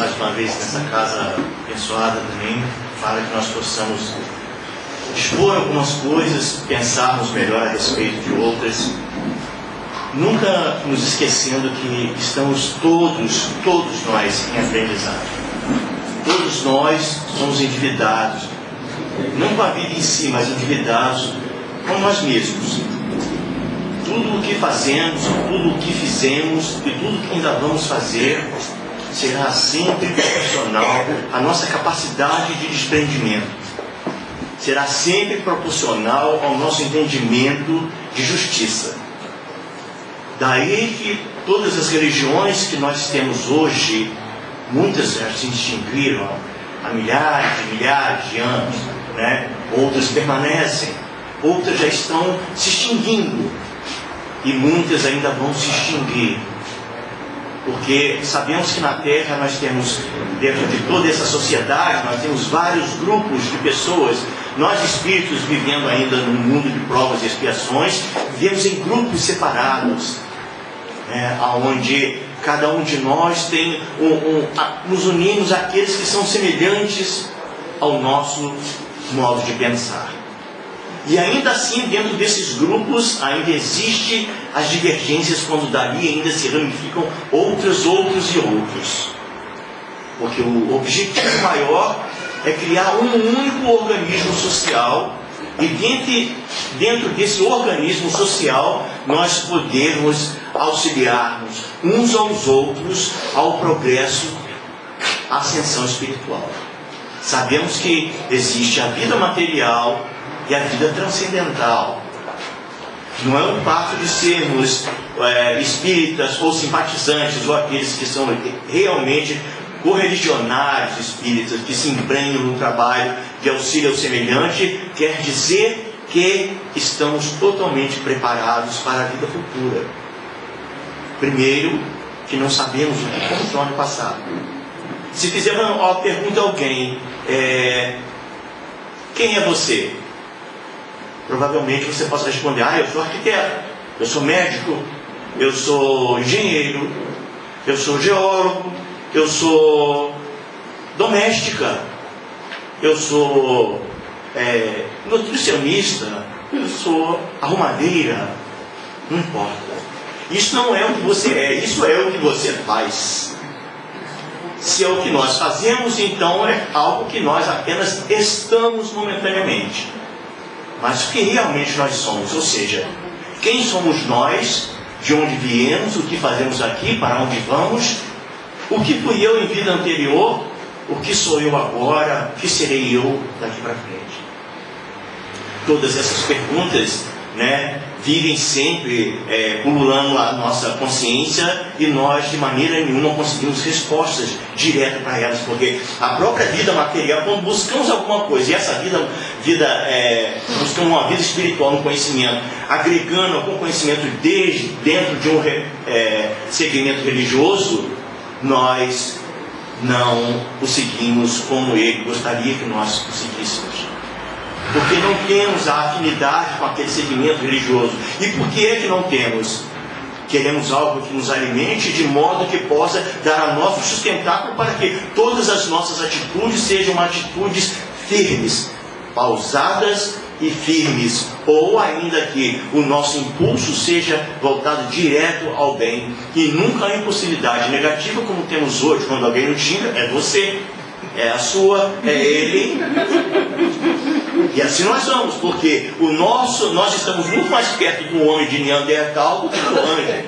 mais uma vez nessa casa abençoada também, para que nós possamos expor algumas coisas, pensarmos melhor a respeito de outras, nunca nos esquecendo que estamos todos nós em aprendizado. Todos nós somos endividados, não com a vida em si, mas endividados com nós mesmos. Tudo o que fazemos, tudo o que fizemos e tudo que ainda vamos fazer será sempre proporcional à nossa capacidade de desprendimento. Será sempre proporcional ao nosso entendimento de justiça. Daí que todas as religiões que nós temos hoje, muitas já se extinguiram há milhares de anos, né? Outras permanecem, outras já estão se extinguindo e muitas ainda vão se extinguir. Porque sabemos que na Terra nós temos, dentro de toda essa sociedade, nós temos vários grupos de pessoas. Nós espíritos vivendo ainda num mundo de provas e expiações, vivemos em grupos separados, onde cada um de nós tem nos unimos àqueles que são semelhantes ao nosso modo de pensar. E ainda assim, dentro desses grupos, ainda existem as divergências, quando dali ainda se ramificam outros e outros. Porque o objetivo maior é criar um único organismo social, e dentro desse organismo social nós podemos auxiliarmos uns aos outros ao progresso, à ascensão espiritual. Sabemos que existe a vida material e a vida transcendental. Não é um fato de sermos espíritas ou simpatizantes, ou aqueles que são realmente correligionários espíritas, que se empenham no trabalho de auxílio ao semelhante, quer dizer que estamos totalmente preparados para a vida futura. Primeiro, que não sabemos o que fomos no ano passado. Se fizer uma pergunta a alguém, quem é você? Provavelmente você possa responder: eu sou arquiteto, eu sou médico, eu sou engenheiro, eu sou geólogo, eu sou doméstica, eu sou nutricionista, eu sou arrumadeira. Não importa. Isso não é o que você é, isso é o que você faz. Se é o que nós fazemos, então é algo que nós apenas estamos momentaneamente. Mas o que realmente nós somos, ou seja, quem somos nós, de onde viemos, o que fazemos aqui, para onde vamos, o que fui eu em vida anterior, o que sou eu agora, o que serei eu daqui para frente. Todas essas perguntas, vivem sempre pululando a nossa consciência, e nós de maneira nenhuma conseguimos respostas diretas para elas, porque a própria vida material, quando buscamos alguma coisa, e essa buscamos uma vida espiritual no conhecimento, agregando algum conhecimento dentro de um segmento religioso, nós não conseguimos como ele gostaria que nós conseguíssemos. Porque não temos a afinidade com aquele segmento religioso. E por que é que não temos? Queremos algo que nos alimente de modo que possa dar a nosso sustentáculo para que todas as nossas atitudes sejam atitudes firmes, pausadas e firmes, ou ainda que o nosso impulso seja voltado direto ao bem e nunca a impulsividade negativa, como temos hoje. Quando alguém nos xinga, é você, é a sua, é ele. E assim nós vamos, porque nós estamos muito mais perto do homem de Neandertal do que do anjo.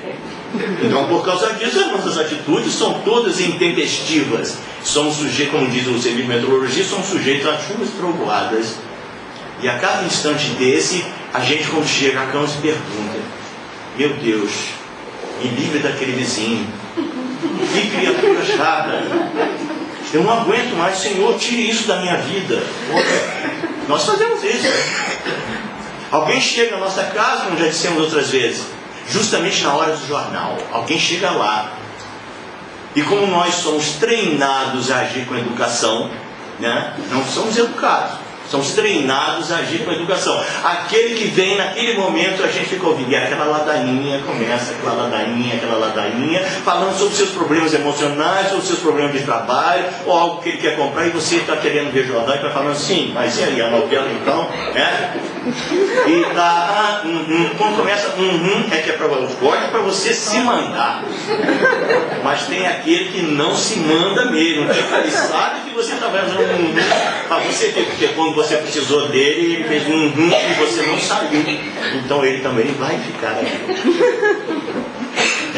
Então, por causa disso, as nossas atitudes são todas intempestivas. Somos sujeitos, como diz o serviço de meteorologia, somos sujeitos a chuvas trovoadas. E a cada instante desse, a gente, quando chega à cama, se pergunta: meu Deus, me livre daquele vizinho, que criatura chata, eu não aguento mais, Senhor, tire isso da minha vida. Nós fazemos isso. Alguém chega na nossa casa, como já dissemos outras vezes, justamente na hora do jornal. Alguém chega lá, e como nós somos treinados a agir com educação, não somos educados, Somos treinados a agir com educação. Aquele que vem naquele momento, a gente fica ouvindo. E aquela ladainha, começa aquela ladainha, falando sobre seus problemas emocionais, sobre seus problemas de trabalho, ou algo que ele quer comprar, e você está querendo ver jornal e está falando assim, mas e aí, a novela então? E tá, quando começa, é que é para você se mandar. Mas tem aquele que não se manda mesmo. Ele sabe que você está fazendo para você ver, porque quando você precisou dele, ele fez e você não saiu. Então ele também vai ficar aqui.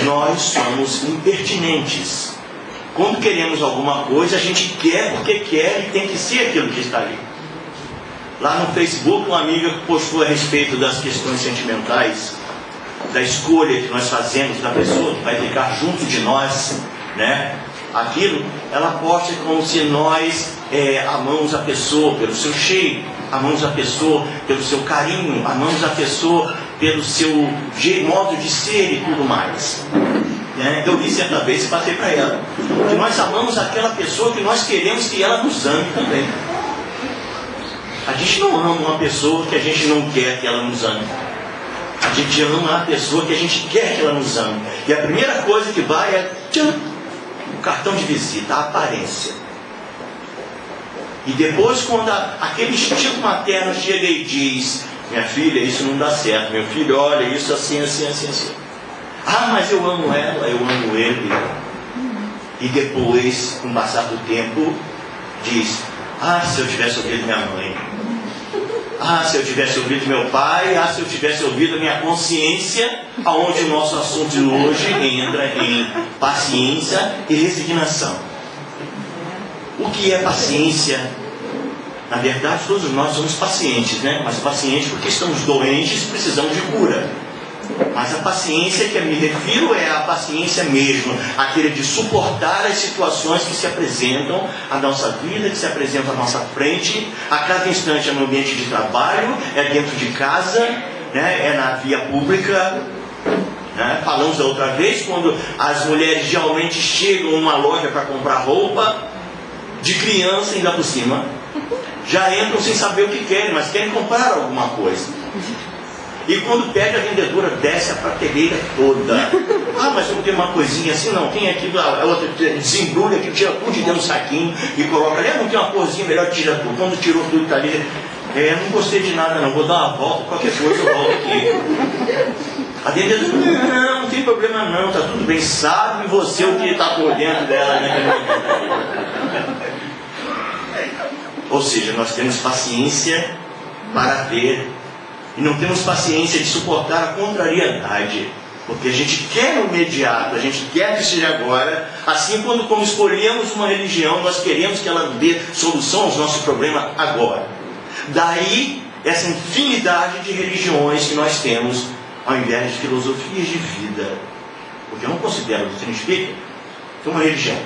Nós somos impertinentes. Quando queremos alguma coisa, a gente quer porque quer e tem que ser aquilo que está ali. Lá no Facebook, uma amiga postou a respeito das questões sentimentais, da escolha que nós fazemos da pessoa que vai ficar junto de nós, né? Aquilo, ela posta como se nós amamos a pessoa pelo seu cheiro, amamos a pessoa pelo seu carinho, amamos a pessoa pelo seu modo de ser e tudo mais. Eu li certa vez e passei para ela que nós amamos aquela pessoa que nós queremos que ela nos ame também. A gente não ama uma pessoa que a gente não quer que ela nos ame. A gente ama a pessoa que a gente quer que ela nos ame. E a primeira coisa que vai é o cartão de visita, a aparência. E depois, quando aquele instinto materno chega e diz: minha filha, isso não dá certo, meu filho, olha, isso assim. Ah, mas eu amo ela, eu amo ele. E depois, com o passar do tempo, diz: ah, se eu tivesse ouvido minha mãe. Ah, se eu tivesse ouvido meu pai. Ah, se eu tivesse ouvido a minha consciência. Aonde o nosso assunto de hoje entra em paciência e resignação. O que é paciência? Na verdade, todos nós somos pacientes, né? Mas pacientes porque estamos doentes e precisamos de cura. Mas a paciência que eu me refiro é a paciência mesmo, aquele de suportar as situações que se apresentam à nossa vida, que se apresentam à nossa frente, a cada instante. É no ambiente de trabalho, é dentro de casa, né? É na via pública. Né? Falamos da outra vez, quando as mulheres geralmente chegam a uma loja para comprar roupa, de criança ainda por cima, já entram sem saber o que querem, mas querem comprar alguma coisa. E quando pega, a vendedora desce a prateleira toda. Ah, mas eu tenho uma coisinha assim, não, tem aqui, a outra desembrulha aqui, tira tudo de dentro do saquinho e coloca ali. Não tem uma corzinha melhor, tira tudo. Quando tirou tudo que está ali, não gostei de nada não, vou dar uma volta, qualquer coisa eu volto aqui. A vendedora, não tem problema não, está tudo bem, sabe você o que está por dentro dela, né? Ou seja, nós temos paciência para ver. E não temos paciência de suportar a contrariedade. Porque a gente quer o imediato, a gente quer que seja agora. Assim, como escolhemos uma religião, nós queremos que ela dê solução aos nossos problemas agora. Daí, essa infinidade de religiões que nós temos, ao invés de filosofias de vida. Porque eu não considero a doutrina espírita uma religião.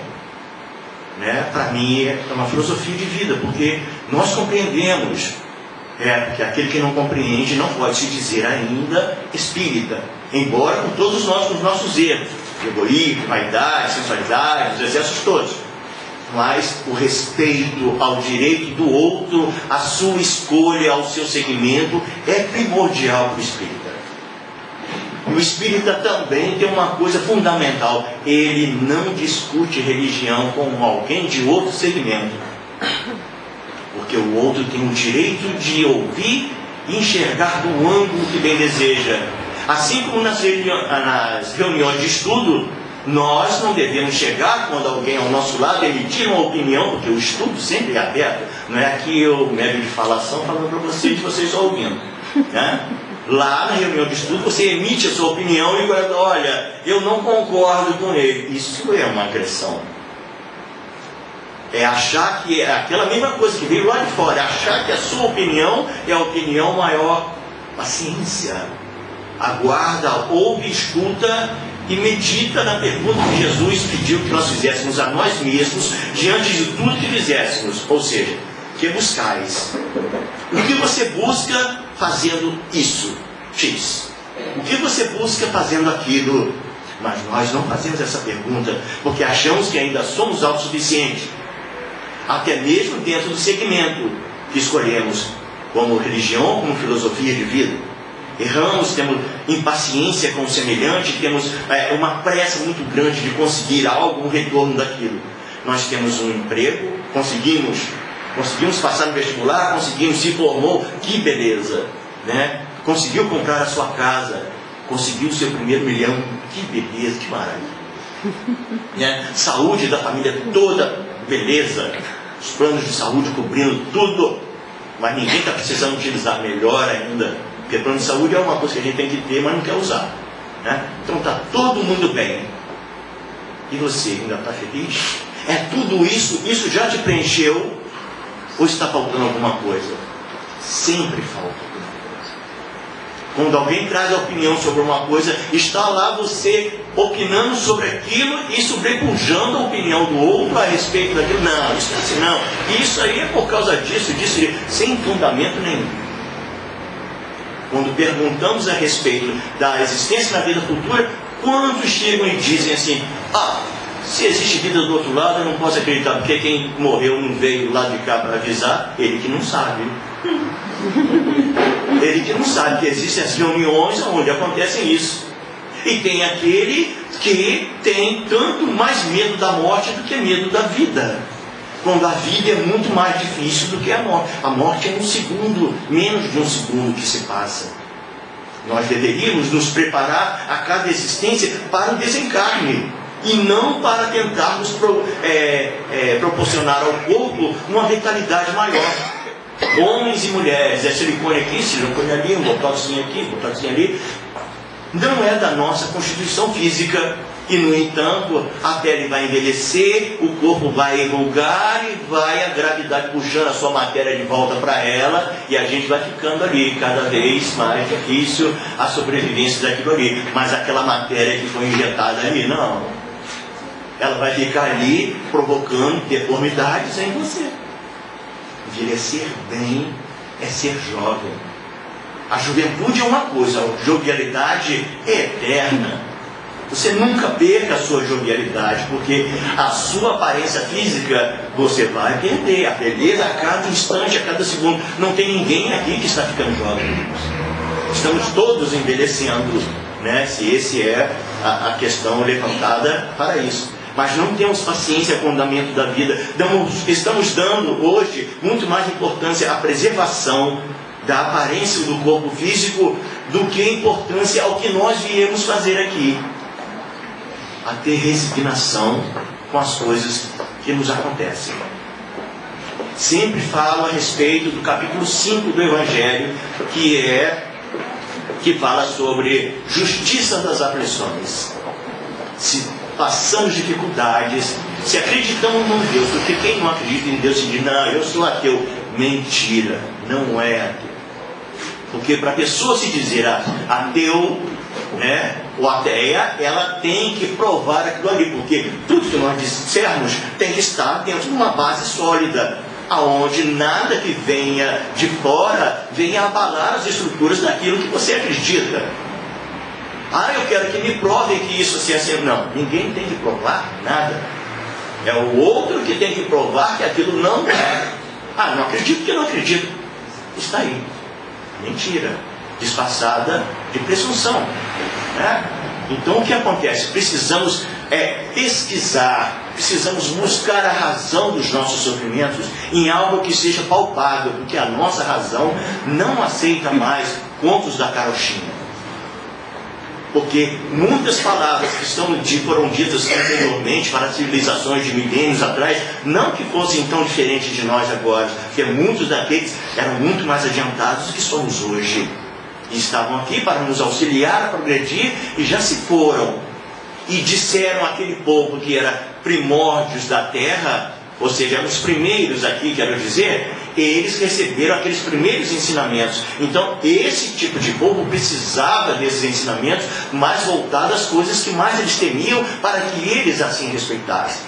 Né? Para mim, é uma filosofia de vida, porque nós compreendemos. Porque aquele que não compreende não pode se dizer ainda espírita, embora com todos nós, com os nossos erros, egoísmo, vaidade, sensualidade, os excessos todos. Mas o respeito ao direito do outro, a sua escolha, ao seu segmento, é primordial para o espírita. E o espírita também tem uma coisa fundamental: ele não discute religião com alguém de outro segmento. Porque o outro tem o direito de ouvir e enxergar do ângulo que bem deseja. Assim como nas reuniões de estudo, nós não devemos chegar quando alguém ao nosso lado emitir uma opinião, porque o estudo sempre é aberto. Não é aqui eu, médio de falação, falando para vocês só ouvindo. Né? Lá na reunião de estudo, você emite a sua opinião e olha, eu não concordo com ele. Isso é uma agressão. É achar que é aquela mesma coisa que veio lá de fora, achar que a sua opinião é a opinião maior. Paciência. Aguarda, ouve, escuta e medita na pergunta que Jesus pediu que nós fizéssemos a nós mesmos diante de tudo que fizéssemos. Ou seja, que buscais? O que você busca fazendo isso? X. O que você busca fazendo aquilo? Mas nós não fazemos essa pergunta porque achamos que ainda somos autossuficientes. Até mesmo dentro do segmento. que escolhemos como religião, como filosofia de vida. Erramos, temos impaciência com o semelhante, temos uma pressa muito grande de conseguir algo, um retorno daquilo. Nós temos um emprego, conseguimos passar no vestibular, conseguimos, se formou, que beleza, né? Conseguiu comprar a sua casa, conseguiu o seu primeiro milhão, que beleza, que maravilha. Né? Saúde da família toda, beleza. Os planos de saúde cobrindo tudo, mas ninguém está precisando utilizar, melhor ainda, porque plano de saúde é uma coisa que a gente tem que ter, mas não quer usar, né? Então está todo mundo bem. E você ainda está feliz? É tudo isso? Isso já te preencheu? Ou está faltando alguma coisa? Sempre falta alguma coisa. Quando alguém traz a opinião sobre uma coisa, está lá você opinando sobre aquilo e sobrepujando a opinião do outro a respeito daquilo. Não, isso não é assim não. Isso aí é por causa disso, sem fundamento nenhum. Quando perguntamos a respeito da existência na vida futura, quantos chegam e dizem assim: se existe vida do outro lado, eu não posso acreditar, porque quem morreu não veio lá de cá para avisar, ele que não sabe. Ele que não sabe que existem as reuniões onde acontecem isso. E tem aquele que tem tanto mais medo da morte do que medo da vida. Quando a vida é muito mais difícil do que a morte. A morte é um segundo, menos de um segundo que se passa. Nós deveríamos nos preparar a cada existência para o desencarne. E não para tentarmos proporcionar ao corpo uma vitalidade maior. Homens e mulheres, é silicone aqui, silicone ali, um botoxinho aqui, um botoxinho ali. Não é da nossa constituição física. E, no entanto, a pele vai envelhecer, o corpo vai enrugar e vai a gravidade puxando a sua matéria de volta para ela, e a gente vai ficando ali, cada vez mais difícil a sobrevivência daquilo ali. Mas aquela matéria que foi injetada ali, não. Ela vai ficar ali provocando deformidades em você. Envelhecer bem é ser jovem. A juventude é uma coisa, a jovialidade é eterna. Você nunca perca a sua jovialidade, porque a sua aparência física você vai perder. A beleza a cada instante, a cada segundo. Não tem ninguém aqui que está ficando jovem. Estamos todos envelhecendo, né? Se esse é a questão levantada para isso. Mas não temos paciência com o andamento da vida. Estamos dando hoje muito mais importância à preservação da aparência do corpo físico do que importância ao que nós viemos fazer aqui. A ter resignação com as coisas que nos acontecem. Sempre falo a respeito do capítulo 5 do Evangelho, que fala sobre justiça das aflições. Se passamos dificuldades, se acreditamos num Deus, porque quem não acredita em Deus se diz: não, eu sou ateu. Mentira, não é ateu. Porque para a pessoa se dizer ateu, né, ou ateia, ela tem que provar aquilo ali, porque tudo que nós dissermos tem que estar dentro de uma base sólida, aonde nada que venha de fora venha abalar as estruturas daquilo que você acredita. Eu quero que me provem que isso assim, assim. Não, ninguém tem que provar nada. É o outro que tem que provar que aquilo não é. Não acredito porque não acredito. Está aí. Mentira. Disfarçada de presunção, né? Então o que acontece? Precisamos pesquisar, precisamos buscar a razão dos nossos sofrimentos em algo que seja palpável, porque a nossa razão não aceita mais contos da carochinha. Porque muitas palavras que foram ditas anteriormente para civilizações de milênios atrás, não que fossem tão diferentes de nós agora, porque muitos daqueles eram muito mais adiantados do que somos hoje. E estavam aqui para nos auxiliar a progredir e já se foram. E disseram àquele povo que era primórdios da terra, ou seja, os primeiros aqui, quero dizer, eles receberam aqueles primeiros ensinamentos. Então, esse tipo de povo precisava desses ensinamentos mais voltados às coisas que mais eles temiam, para que eles assim respeitassem.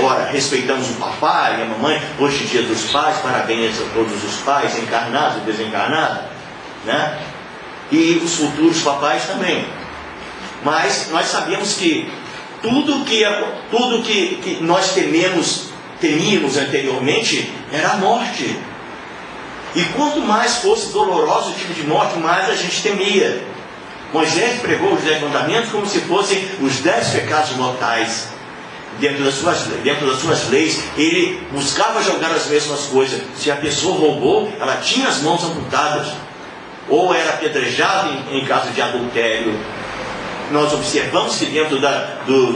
Ora, respeitamos o papai e a mamãe, hoje é dia dos pais, parabéns a todos os pais, encarnados e desencarnados, né? E os futuros papais também. Mas nós sabemos que tudo que nós temíamos anteriormente era a morte. E quanto mais fosse doloroso o tipo de morte, mais a gente temia. Moisés pregou os 10 mandamentos como se fossem os 10 pecados mortais. Dentro das suas leis, ele buscava jogar as mesmas coisas. Se a pessoa roubou, ela tinha as mãos amputadas, ou era apedrejada em caso de adultério. Nós observamos que dentro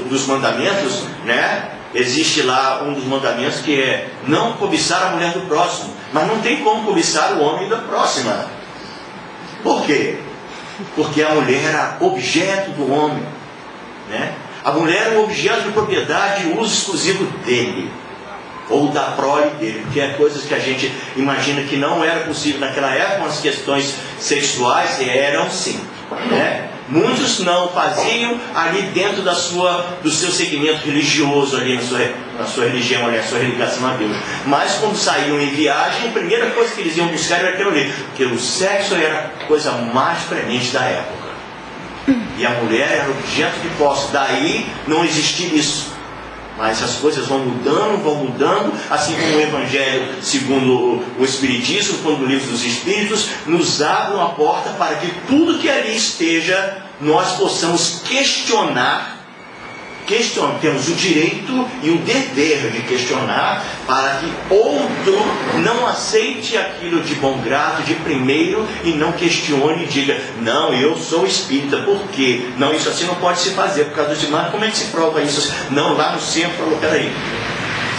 dos mandamentos, né, existe lá um dos mandamentos que é não cobiçar a mulher do próximo, mas não tem como cobiçar o homem da próxima. Por quê? Porque a mulher era objeto do homem, né? A mulher é um objeto de propriedade e uso exclusivo dele, ou da prole dele, porque é coisas que a gente imagina que não era possível naquela época. As questões sexuais eram sim, né? Muitos não faziam ali dentro do seu segmento religioso, ali na sua religião, ali, na sua ligação a Deus. Mas quando saíam em viagem, a primeira coisa que eles iam buscar era aquilo ali, porque o sexo era a coisa mais premente da época. E a mulher era objeto de posse. Daí não existia isso. Mas as coisas vão mudando, assim como o Evangelho, segundo o Espiritismo, quando o Livro dos Espíritos, nos abre uma porta para que tudo que ali esteja, nós possamos questionar. Temos o direito e o dever de questionar, para que outro não aceite aquilo de bom grado, de primeiro, e não questione e diga, não, eu sou espírita, por quê? Não, isso assim não pode se fazer, por causa do mas como é que se prova isso? Não, lá no centro, falou, peraí,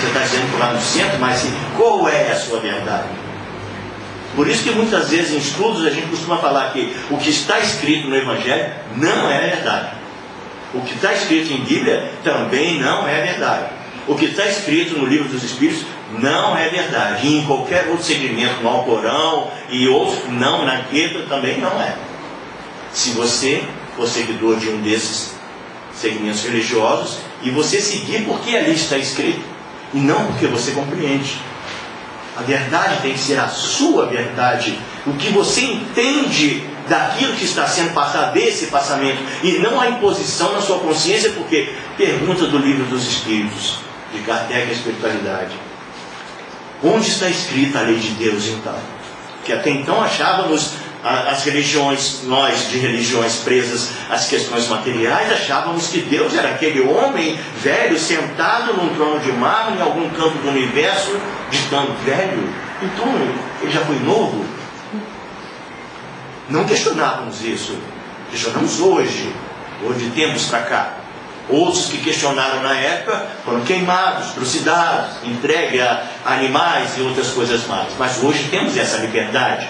você está dizendo que lá no centro, mas qual é a sua verdade? Por isso que muitas vezes em estudos a gente costuma falar que o que está escrito no Evangelho não é verdade. O que está escrito em Bíblia também não é verdade. O que está escrito no Livro dos Espíritos não é verdade. E em qualquer outro segmento, no Alcorão e outros, não, na Queta também não é. Se você for seguidor de um desses segmentos religiosos, e você seguir porque ali está escrito, e não porque você compreende. A verdade tem que ser a sua verdade. O que você entende daquilo que está sendo passado, desse passamento, e não a imposição na sua consciência, porque pergunta do Livro dos Espíritos, de Kardec, a espiritualidade. Onde está escrita a lei de Deus, então? Que até então achávamos as religiões, nós de religiões presas às questões materiais, achávamos que Deus era aquele homem velho sentado num trono de mármore em algum canto do universo, ditando velho. Então ele já foi novo. Não questionávamos isso. Questionamos hoje de tempos para cá. Outros que questionaram na época foram queimados, trucidados, entregues a animais e outras coisas mais. Mas hoje temos essa liberdade,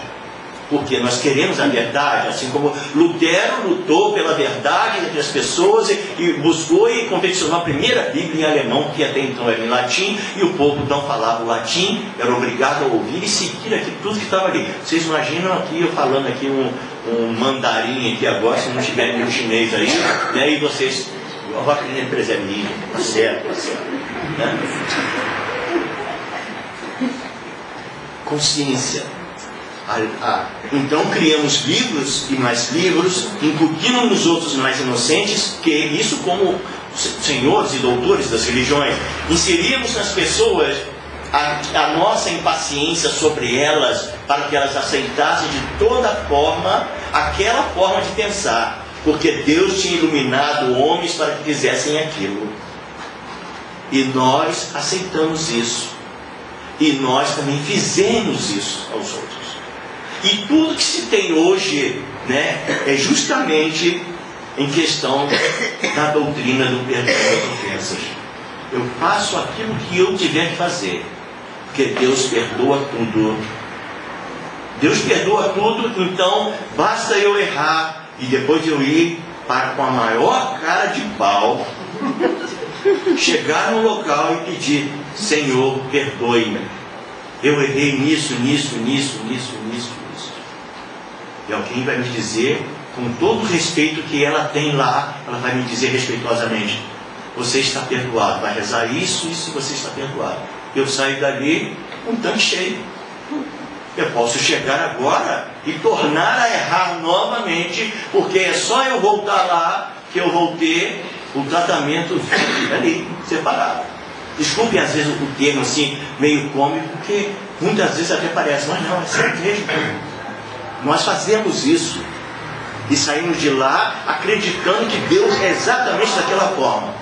porque nós queremos a verdade, assim como Lutero lutou pela verdade entre as pessoas e buscou e confeccionou a primeira Bíblia em alemão, que até então era em latim, e o povo não falava o latim, era obrigado a ouvir e seguir aqui, tudo que estava ali. Vocês imaginam aqui, eu falando aqui um mandarim aqui agora, se não tiver nenhum chinês aí, né, e vocês, eu vou aprender a empresa minha, tá certo, né? Consciência. Então criamos livros e mais livros, incutindo nos outros mais inocentes, que isso como senhores e doutores das religiões, inseríamos nas pessoas a nossa impaciência sobre elas, para que elas aceitassem de toda forma aquela forma de pensar, porque Deus tinha iluminado homens para que fizessem aquilo, e nós aceitamos isso, e nós também fizemos isso aos outros. E tudo que se tem hoje, né, é justamente em questão da doutrina do perdão das ofensas. Eu faço aquilo que eu tiver que fazer, porque Deus perdoa tudo. Deus perdoa tudo, então basta eu errar e depois eu ir para, com a maior cara de pau, chegar no local e pedir: Senhor, perdoe-me. Eu errei nisso. E alguém vai me dizer, com todo o respeito que ela tem lá, ela vai me dizer respeitosamente: você está perdoado. Vai rezar isso, você está perdoado. Eu saio dali um tanque cheio. Eu posso chegar agora e tornar a errar novamente, porque é só eu voltar lá que eu vou ter o tratamento ali, separado. Desculpe às vezes o termo assim, meio cômico, porque muitas vezes até parece, mas não, é sério mesmo. Nós fazemos isso e saímos de lá acreditando que Deus é exatamente daquela forma.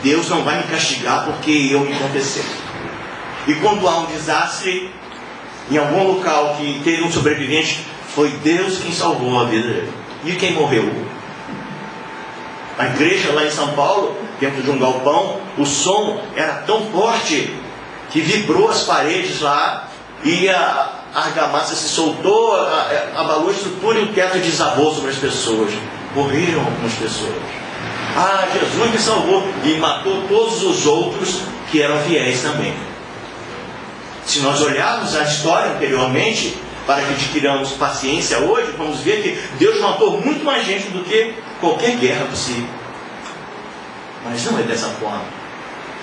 Deus não vai me castigar porque eu me confessei. E quando há um desastre, em algum local que teve um sobrevivente, foi Deus quem salvou a vida dele. E quem morreu? A igreja lá em São Paulo, dentro de um galpão, o som era tão forte que vibrou as paredes lá e a argamassa se soltou, abalou a estrutura e o teto desabou sobre as pessoas. Morreram algumas pessoas. Ah, Jesus me salvou e matou todos os outros que eram fiéis também. Se nós olharmos a história anteriormente, para que adquiramos paciência hoje, vamos ver que Deus matou muito mais gente do que qualquer guerra possível. Mas não é dessa forma.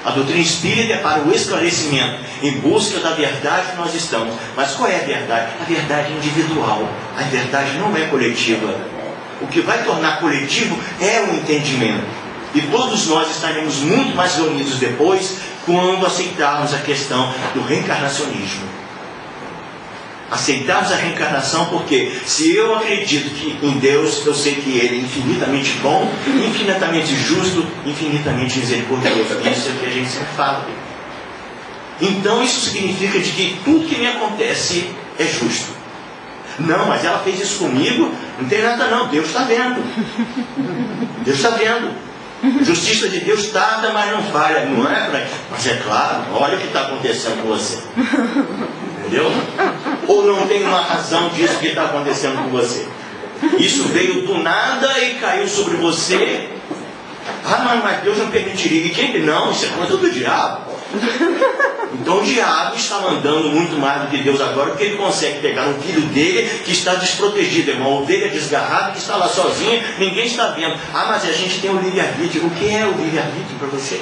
A doutrina espírita é para o esclarecimento, em busca da verdade que nós estamos. Mas qual é a verdade? A verdade é individual. A verdade não é coletiva. O que vai tornar coletivo é o entendimento. E todos nós estaremos muito mais reunidos depois, quando aceitarmos a questão do reencarnacionismo. Aceitarmos a reencarnação, porque se eu acredito que em Deus, eu sei que Ele é infinitamente bom, infinitamente justo, infinitamente misericordioso. Isso é o que a gente sempre fala. Então isso significa de que tudo que me acontece é justo. Não, mas ela fez isso comigo, não tem nada não, Deus está vendo. Deus está vendo. A justiça de Deus tarda, mas não falha. Não é para... Mas é claro, olha o que está acontecendo com você. Entendeu? Ou não tem uma razão disso que está acontecendo com você? Isso veio do nada e caiu sobre você. Ah, mas Deus não permitiria. E quem? Não, isso é coisa do diabo. Então o diabo está mandando muito mais do que Deus agora, porque ele consegue pegar um filho dele que está desprotegido, é uma ovelha desgarrada que está lá sozinha, ninguém está vendo. Ah, mas a gente tem o livre-arbítrio. O que é o livre-arbítrio para você?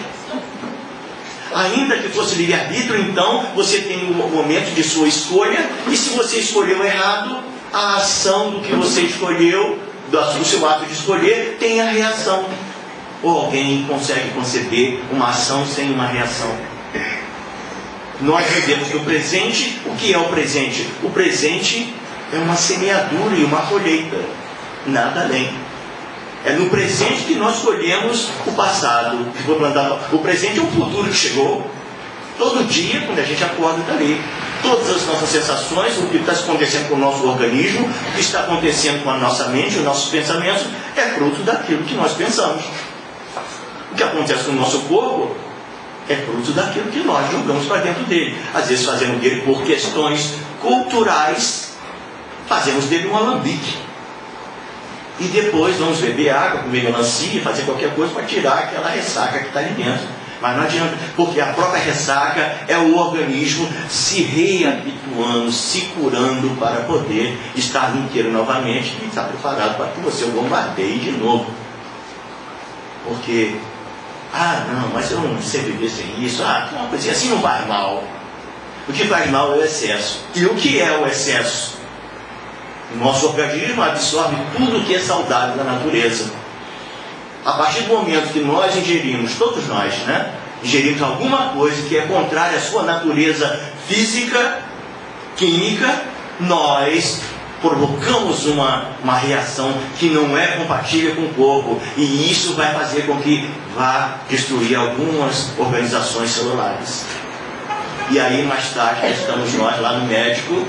Ainda que fosse livre-arbítrio, então você tem um momento de sua escolha, e se você escolheu errado, a ação do que você escolheu, do seu ato de escolher, tem a reação. Ou alguém consegue conceber uma ação sem uma reação? Nós vivemos no presente. O que é o presente? O presente é uma semeadura e uma colheita, nada além. É no presente que nós colhemos o passado. O presente é o futuro que chegou. Todo dia, quando a gente acorda, está ali. Todas as nossas sensações, o que está acontecendo com o nosso organismo, o que está acontecendo com a nossa mente, os nossos pensamentos, é fruto daquilo que nós pensamos. O que acontece com o nosso corpo é fruto daquilo que nós jogamos para dentro dele. Às vezes fazemos dele por questões culturais, fazemos dele um alambique. E depois vamos beber água, comer melancia, fazer qualquer coisa para tirar aquela ressaca que está ali dentro. Mas não adianta, porque a própria ressaca é o organismo se reabituando, se curando para poder estar inteiro novamente e estar preparado para que você o bombardeie de novo. Porque, não, mas eu não sei viver sem isso, uma coisinha assim não faz mal. O que faz mal é o excesso. E o que é o excesso? O nosso organismo absorve tudo que é saudável da natureza. A partir do momento que nós ingerimos, todos nós, ingerimos alguma coisa que é contrária à sua natureza física, química, nós provocamos uma reação que não é compatível com o corpo. E isso vai fazer com que vá destruir algumas organizações celulares. E aí mais tarde estamos nós lá no médico,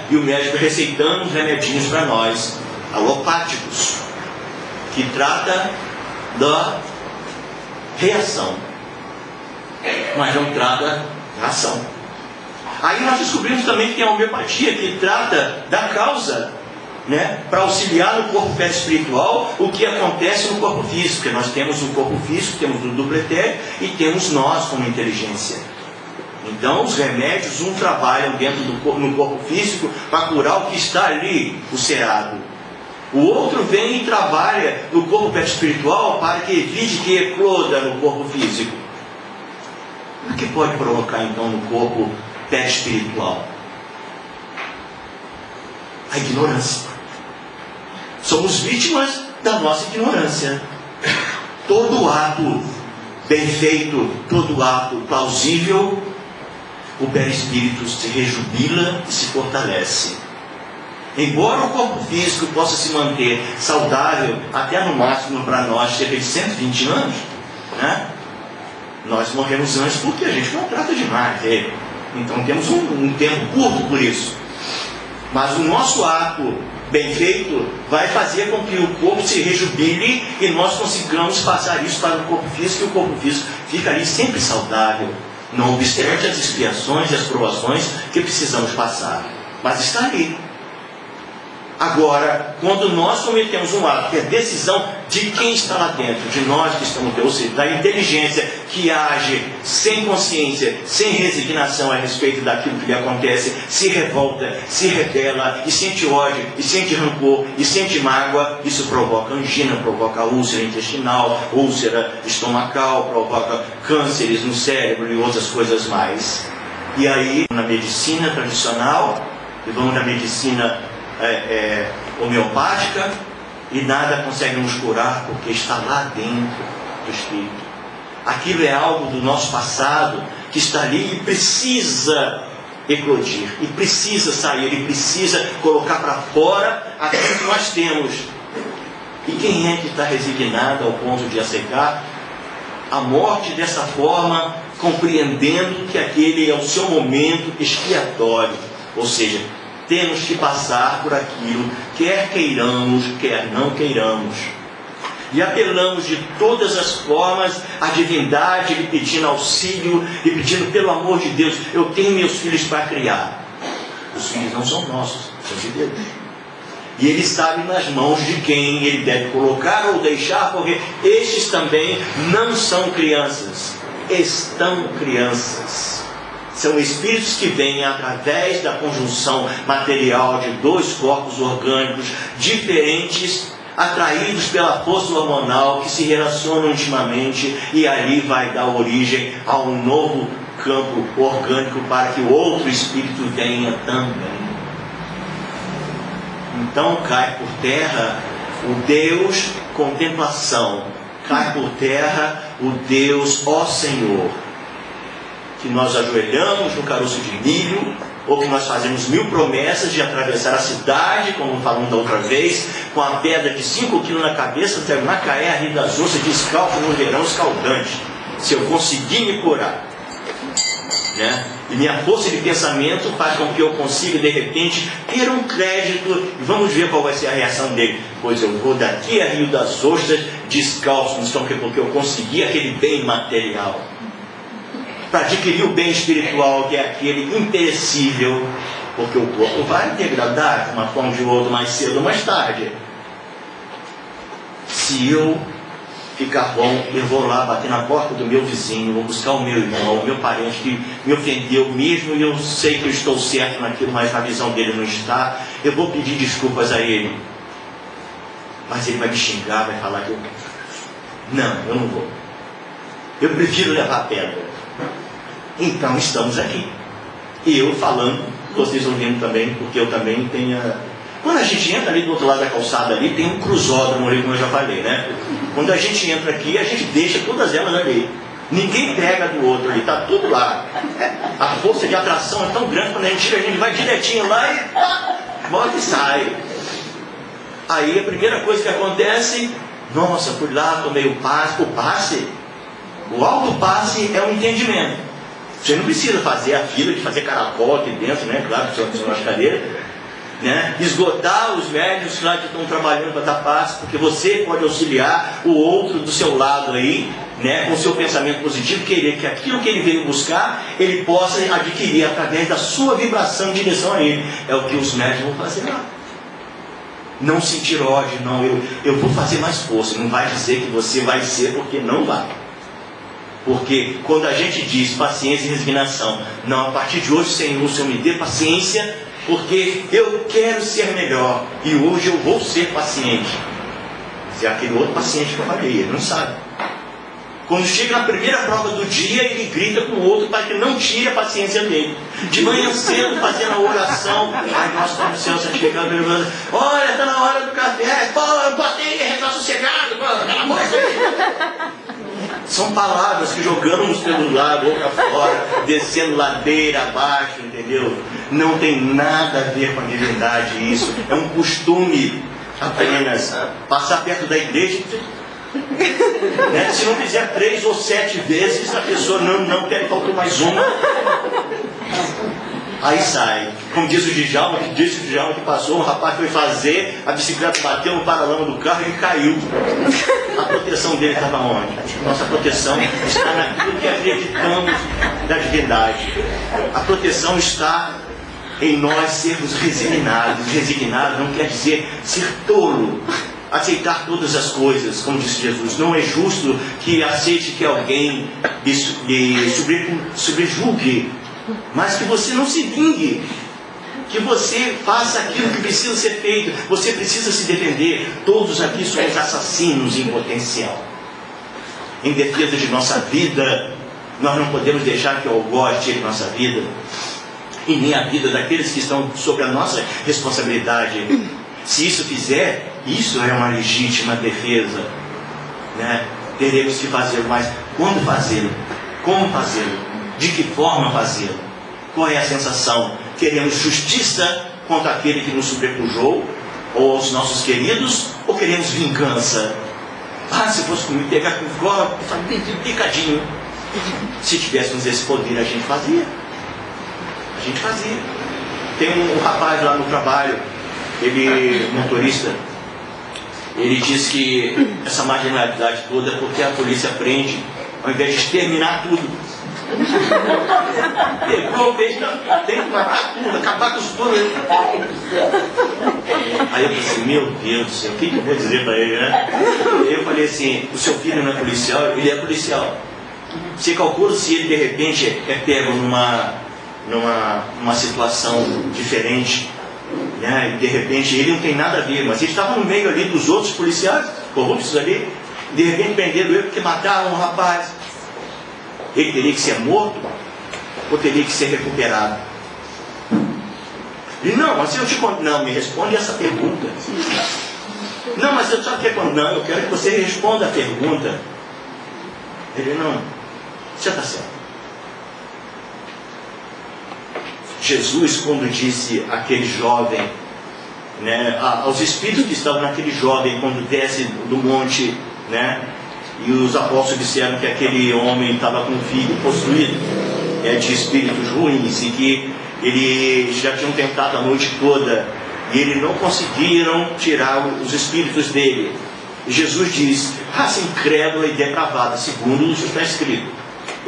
e o médico receitando uns remedinhos para nós, alopáticos, que trata da reação, mas não trata da ação. Aí nós descobrimos também que tem a homeopatia que trata da causa, para auxiliar no corpo espiritual o que acontece no corpo físico. Porque nós temos o corpo físico, temos o duplo etéreo e temos nós como inteligência. Então os remédios, trabalham dentro no corpo físico para curar o que está ali, ulcerado. O outro vem e trabalha no corpo espiritual para que evite que ecloda no corpo físico. O que pode provocar então no corpo espiritual? A ignorância. Somos vítimas da nossa ignorância. Todo ato bem feito todo ato plausível, o perispírito se rejubila e se fortalece. Embora o corpo físico possa se manter saudável até no máximo para nós cerca de 120 anos, né? Nós morremos antes porque a gente maltrata demais ele. Então temos um tempo curto por isso. Mas o nosso ato bem feito vai fazer com que o corpo se rejubile e nós consigamos passar isso para o corpo físico, e o corpo físico fica ali sempre saudável, não obstante as expiações e as provações que precisamos passar. Mas está ali. Agora, quando nós cometemos um ato, que é decisão de quem está lá dentro, de nós que estamos dentro, ou seja, da inteligência que age sem consciência, sem resignação a respeito daquilo que lhe acontece, se revolta, se rebela, e sente ódio, e sente rancor, e sente mágoa, isso provoca angina, provoca úlcera intestinal, úlcera estomacal, provoca cânceres no cérebro e outras coisas mais. E aí, na medicina tradicional, e vamos na medicina homeopática, e nada consegue nos curar porque está lá dentro do espírito. Aquilo é algo do nosso passado que está ali e precisa eclodir, e precisa sair, e precisa colocar para fora aquilo que nós temos. E quem é que está resignado ao ponto de aceitar a morte dessa forma, compreendendo que aquele é o seu momento expiatório? Ou seja, temos que passar por aquilo, quer queiramos, quer não queiramos. E apelamos de todas as formas à divindade, lhe pedindo auxílio, lhe pedindo, pelo amor de Deus, eu tenho meus filhos para criar. Os filhos não são nossos, são de Deus. E ele sabe nas mãos de quem ele deve colocar ou deixar, porque estes também não são crianças, estão crianças. São espíritos que vêm através da conjunção material de dois corpos orgânicos diferentes, atraídos pela força hormonal, que se relacionam intimamente, e ali vai dar origem a um novo campo orgânico para que o outro espírito venha também. Então cai por terra o Deus contemplação, cai por terra o Deus ó Senhor, que nós ajoelhamos no caroço de milho, ou que nós fazemos 1000 promessas de atravessar a cidade, como falamos da outra vez, com a pedra de 5 quilos na cabeça, até Macaé, a Rio das Ostras, descalço no verão escaldante, se eu conseguir me curar, né? E minha força de pensamento faz com que eu consiga, de repente, ter um crédito, e vamos ver qual vai ser a reação dele. Pois eu vou daqui a Rio das Ostras descalço, porque eu consegui aquele bem material. Para adquirir o bem espiritual, que é aquele imperecível, porque o corpo vai degradar de uma forma ou de outra, mais cedo ou mais tarde. Se eu ficar bom, eu vou lá bater na porta do meu vizinho, vou buscar o meu irmão, o meu parente que me ofendeu mesmo, e eu sei que eu estou certo naquilo, mas a visão dele não está, eu vou pedir desculpas a ele. Mas ele vai me xingar, vai falar que eu... Não, eu não vou. Eu prefiro levar a pedra. Então estamos aqui. E eu falando, vocês ouvindo também, porque eu também tenho... Quando a gente entra ali do outro lado da calçada ali, tem um cruzódromo ali, como eu já falei, né? Quando a gente entra aqui, a gente deixa todas elas ali. Ninguém pega do outro ali, está tudo lá. A força de atração é tão grande, quando a gente tira, a gente vai direitinho lá e volta e sai. Aí a primeira coisa que acontece, nossa, fui lá, tomei o passe. O autopasse é um entendimento. Você não precisa fazer a fila de fazer caracol aqui dentro, né? Claro que são as cadeiras, né? Esgotar os médicos lá que estão trabalhando para dar passe, porque você pode auxiliar o outro do seu lado aí, né? Com o seu pensamento positivo, querer que aquilo que ele veio buscar, ele possa adquirir através da sua vibração em direção a ele. É o que os médicos vão fazer lá. Não sentir ódio, não, eu vou fazer mais força. Não vai dizer que você vai ser, porque não vai. Porque quando a gente diz paciência e resignação, não, a partir de hoje, Senhor, o Senhor me dê paciência, porque eu quero ser melhor, e hoje eu vou ser paciente. Se é aquele outro paciente que eu falei, ele não sabe. Quando chega na primeira prova do dia, ele grita com o outro para que não tire a paciência dele. De manhã cedo, fazendo a oração, ai, nossa, Pai do céu, santificado, olha, está na hora do café, pô, eu botei rezar sossegado, pô, pelo amor de Deus. São palavras que jogamos pelo lado, boca fora, descendo ladeira abaixo, entendeu? Não tem nada a ver com a divindade isso. É um costume apenas. Passar perto da igreja, né? Se não fizer 3 ou 7 vezes, a pessoa não quer, faltou mais uma. Aí sai. Como disse o Djalma que passou, um rapaz foi fazer, a bicicleta bateu no paralama do carro e ele caiu. A proteção dele estava onde? Nossa proteção está naquilo que acreditamos da divindade. A proteção está em nós sermos resignados. Resignados não quer dizer ser tolo, aceitar todas as coisas, como disse Jesus. Não é justo que aceite que alguém lhe sobrejugue, mas que você não se vingue, que você faça aquilo que precisa ser feito. Você precisa se defender. Todos aqui somos assassinos em potencial. Em defesa de nossa vida, nós não podemos deixar que o algoz tire nossa vida, e nem a vida daqueles que estão sob a nossa responsabilidade. Se isso fizer, isso é uma legítima defesa, né? Teremos que fazê-lo, mas quando fazê-lo? Como fazê-lo? De que forma fazê-lo? Qual é a sensação? Queremos justiça contra aquele que nos sobrepujou, ou aos nossos queridos, ou queremos vingança? Se fosse comigo, pegar com corpo, picadinho. Se tivéssemos esse poder, a gente fazia. Tem um rapaz lá no trabalho, ele, motorista, ele diz que essa marginalidade toda é porque a polícia prende, ao invés de exterminar tudo. Pegou, fez, tem que matar tudo, acabar com os pulos. Aí eu pensei, meu Deus do céu, o que eu vou dizer para ele, né? Eu falei assim, o seu filho não é policial? Ele é policial. Você calcula se ele de repente é pego numa situação diferente, né? E de repente ele não tem nada a ver, mas ele estava no meio ali dos outros policiais corruptos ali, de repente prenderam ele porque mataram um rapaz. Ele teria que ser morto ou teria que ser recuperado? E não, mas eu te conto. Não, me responde essa pergunta. Não, mas eu só quero. Não, eu quero que você responda a pergunta. Ele não. Já está certo. Jesus, quando disse àquele jovem, né, aos espíritos que estavam naquele jovem quando desce do monte, né? E os apóstolos disseram que aquele homem estava com um filho possuído de espíritos ruins e que eles já tinham tentado a noite toda e eles não conseguiram tirar os espíritos dele. E Jesus diz, raça incrédula e depravada, segundo o que está escrito.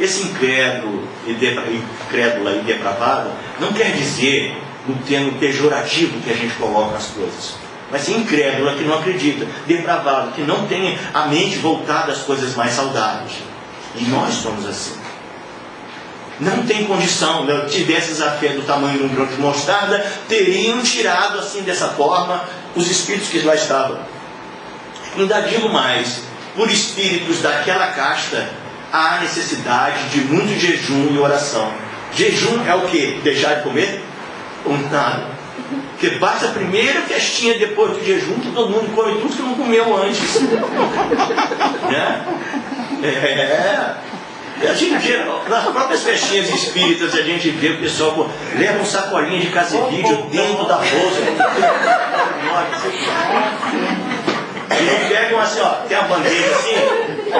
Esse incrédulo incrédula e depravada não quer dizer no termo pejorativo que a gente coloca as coisas. Mas sim incrédula, que não acredita, depravado, que não tem a mente voltada às coisas mais saudáveis. E nós somos assim. Não tem condição, se tivesse a fé do tamanho de um grão de mostarda, teriam tirado assim dessa forma os espíritos que lá estavam. Ainda digo mais, por espíritos daquela casta, há necessidade de muito jejum e oração. Jejum é o quê? Deixar de comer? Ou nada. Porque basta a primeira festinha depois do jejum, que todo mundo come tudo que não comeu antes. Né? A gente vê, nas próprias festinhas espíritas, a gente vê o pessoal leva um sacolinho de casevídeo dentro da bolsa. E não pegam assim, ó, tem a bandeja assim,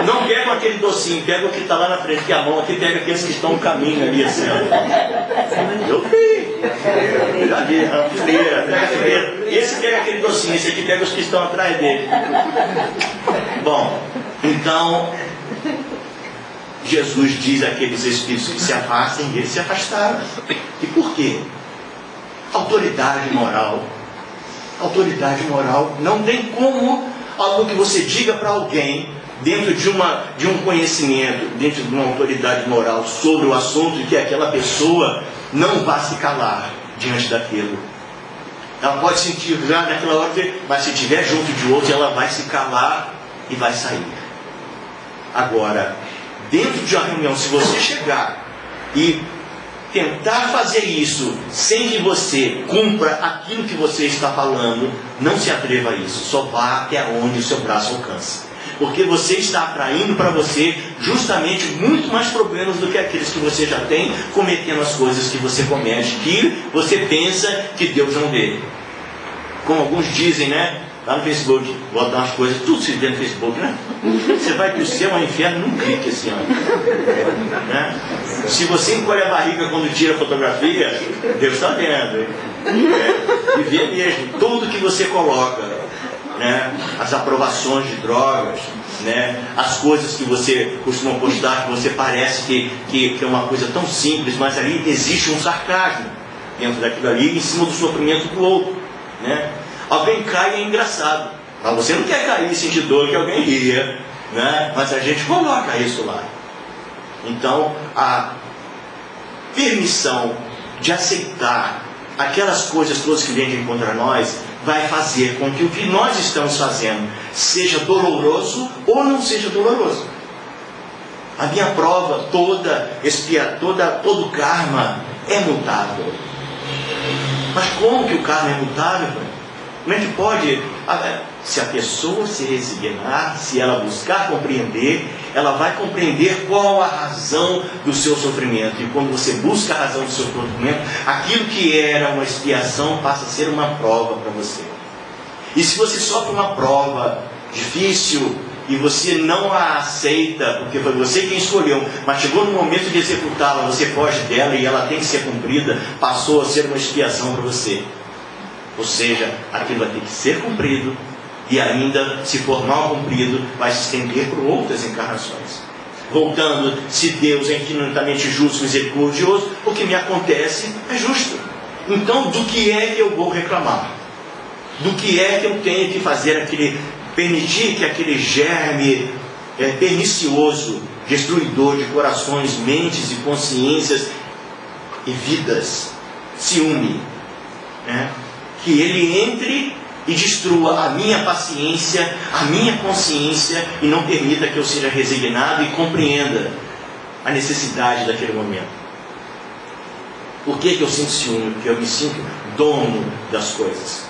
não pegam aquele docinho, pegam o que está lá na frente, que a mão aqui pega aqueles que estão no caminho ali, assim, ó. Eu vi. Já vi, a fileira, pega a fileira. Esse pega aquele docinho, esse aqui pega os que estão atrás dele. Bom, então, Jesus diz àqueles espíritos que se afastem, e eles se afastaram. E por quê? Autoridade moral. Autoridade moral. Não tem como algo que você diga para alguém, dentro de um conhecimento, dentro de uma autoridade moral sobre o assunto, e que aquela pessoa não vá se calar diante daquilo. Ela pode sentir já naquela hora, mas se estiver junto de outro, ela vai se calar e vai sair. Agora, dentro de uma reunião, se você chegar e tentar fazer isso sem que você cumpra aquilo que você está falando, não se atreva a isso. Só vá até onde o seu braço alcança. porque você está atraindo para você justamente muito mais problemas do que aqueles que você já tem, cometendo as coisas que você comete, que você pensa que Deus não vê. Como alguns dizem, né? Lá no Facebook, botar umas coisas, tudo se vê no Facebook, né? Você vai para o céu, ao inferno, num clique assim, ó. Né? Se você encolhe a barriga quando tira a fotografia, Deus está vendo. E vê mesmo tudo que você coloca, né? As aprovações de drogas, né? As coisas que você costuma postar, que você parece que é uma coisa tão simples, mas ali existe um sarcasmo dentro daquilo ali, em cima do sofrimento do outro, né? Alguém cai e é engraçado, mas você não quer cair e sentir dor que alguém ria, né? Mas a gente coloca isso lá. Então a permissão de aceitar aquelas coisas todas que vêm contra nós vai fazer com que o que nós estamos fazendo seja doloroso ou não seja doloroso. A minha prova toda, todo karma é mutável. Mas como que o karma é mutável? Como é que pode? Se a pessoa se resignar, se ela buscar compreender, ela vai compreender qual a razão do seu sofrimento. E quando você busca a razão do seu sofrimento, aquilo que era uma expiação passa a ser uma prova para você. E se você sofre uma prova difícil e você não a aceita, porque foi você quem escolheu, mas chegou no momento de executá-la, você foge dela e ela tem que ser cumprida, passou a ser uma expiação para você. Ou seja, aquilo vai ter que ser cumprido e ainda, se for mal cumprido, vai se estender por outras encarnações. Voltando, se Deus é infinitamente justo e misericordioso, o que me acontece é justo. Então, do que é que eu vou reclamar? Do que é que eu tenho que fazer permitir que aquele germe pernicioso, destruidor de corações, mentes e consciências e vidas, ciúme, né? Que ele entre e destrua a minha paciência, a minha consciência, e não permita que eu seja resignado e compreenda a necessidade daquele momento. Por que eu sinto ciúme? Porque eu me sinto dono das coisas.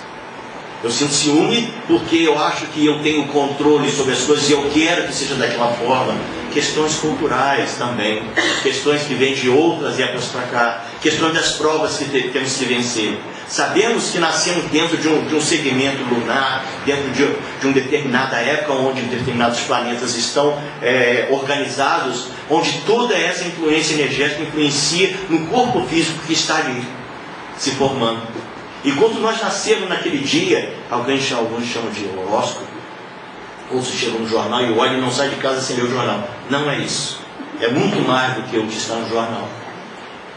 Eu sinto ciúme porque eu acho que eu tenho controle sobre as coisas e eu quero que seja daquela forma. Questões culturais também, questões que vêm de outras épocas para cá, questões das provas que temos que vencer. Sabemos que nascemos dentro de um segmento lunar, dentro de uma determinada época, onde determinados planetas estão organizados, onde toda essa influência energética influencia no corpo físico que está ali, se formando. E quando nós nascemos naquele dia, alguns chamam de horóscopo, ou se chega no jornal e olha e não sai de casa sem ler o jornal. Não é isso. É muito mais do que o que está no jornal.